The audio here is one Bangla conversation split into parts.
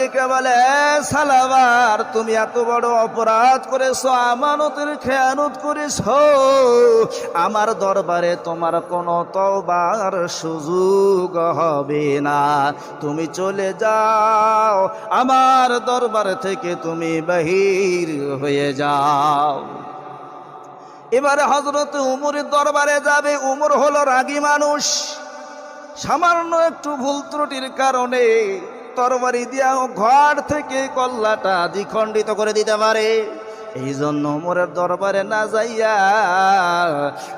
ডেকে বলে, সালাবার তুমি এত বড় অপরাধ করেছো, আমানতের খেয়ানত করেছো, আমার দরবারে তোমার কোনো তওবার সুযোগ হবে না, তুমি চলে যাও, আমার দরবার থেকে তুমি বাহির হয়ে যাও। এবারে হযরত উমরের দরবারে যাবে। উমর হলো রাগী মানুষ, সামান্য একটু ভুল ত্রুটির কারণে তরবারি দিয়া ঘর থেকে কল্লাটা দ্বিখণ্ডিত করে দিতে পারে। এই জন্য উমরের দরবারে না যাইয়া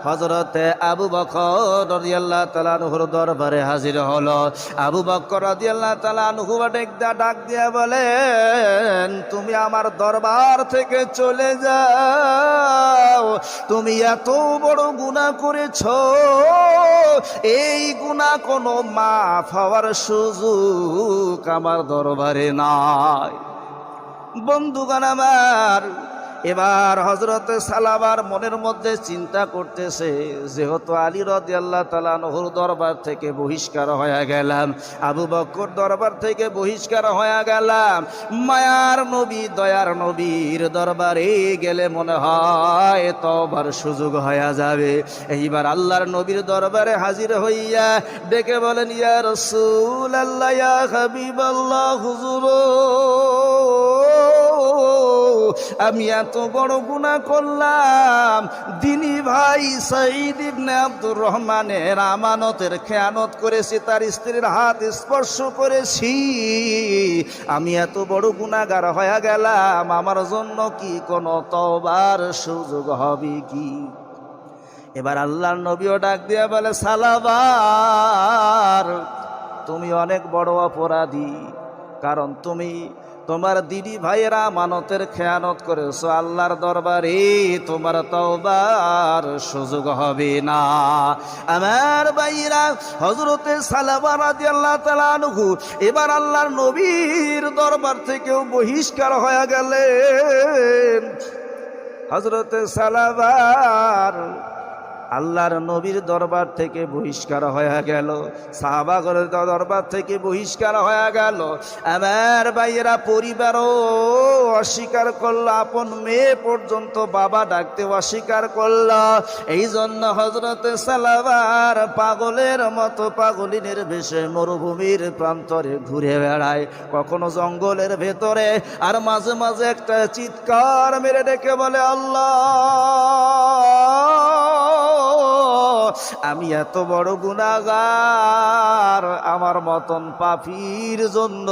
হযরতে আবু বকর রাদিয়াল্লাহু তাআলা আনহুর দরবারে হাজির হলো। আবু বকর রাদিয়াল্লাহু তাআলা আনহু ডাক দিয়া বলেন, তুমি আমার দরবার থেকে চলে যাও, তুমি এত বড় গুনাহ করেছো, এই গুনাহ কোনো মাফ হওয়ার সুযোগ আমার দরবারে নাই। বন্ধুগণ আমার, এবার হযরতে সালাবার মনের মধ্যে চিন্তা করতেছে, যেহেতু আলী রাদিয়াল্লাহু তাআলা আনহুর দরবার থেকে বহিষ্কার হয়ে গেলাম, আবু বকর দরবার থেকে বহিষ্কার হয়ে গেলাম, মায়ার নবী দয়ার নবীর দরবারে গেলে মনে হয় তওবার সুযোগ হয়ে যাবে। এইবার আল্লাহর নবীর দরবারে হাজির হইয়া ডেকে বলেন, ইয়া রাসূলুল্লাহ, ইয়া হাবিবাল্লাহ, হুজুর, আমি এত বড় গুনাহ করলাম, দিনী ভাই সাঈদ ইবনে আব্দুর রহমানের আমানতের খেয়ানত করেছি, তার স্ত্রীর হাত স্পর্শ করেছি, আমি এত বড় গুনাহগার হয়ে গেলাম, আমার জন্য কি কোনো তওবার সুযোগ হবে কি? এবার আল্লাহর নবীও ডাক দিয়া বলে, সালাবার, তুমি অনেক বড় অপরাধী, কারণ তুমি তোমার দিদি ভাইয়েরা আমানতের খেয়ানত করেছো, আল্লাহর দরবারে তোমার তওবার সুযোগ হবে না। আমার ভাইরা, হযরতে সালাবা রাদিয়াল্লাহু তাআলা আনহু এবার আল্লাহর নবীর দরবার থেকেও বহিষ্কার হয়ে গেলেন। হযরতে সালাবার আল্লাহর নবীর দরবার থেকে বহিষ্কার হয়ে গেল, সাহাবাগণের দরবার থেকে বহিষ্কার হয়ে গেল। আমার ভাইয়েরা, পরিবারও অস্বীকার করলো, আপন মেয়ে পর্যন্ত বাবা ডাকতে অস্বীকার করলো। এই জন্য হযরতে সালাবার পাগলের মতো পাগলিনের বেশে মরুভূমির প্রান্তরে ঘুরে বেড়ায়, কখনো জঙ্গলের ভেতরে, আর মাঝে মাঝে একটা চিৎকার মেরে ডেকে বলে, আল্লাহ, আমি এত বড় গুনাহগার, আমার মতন পাপীর জন্য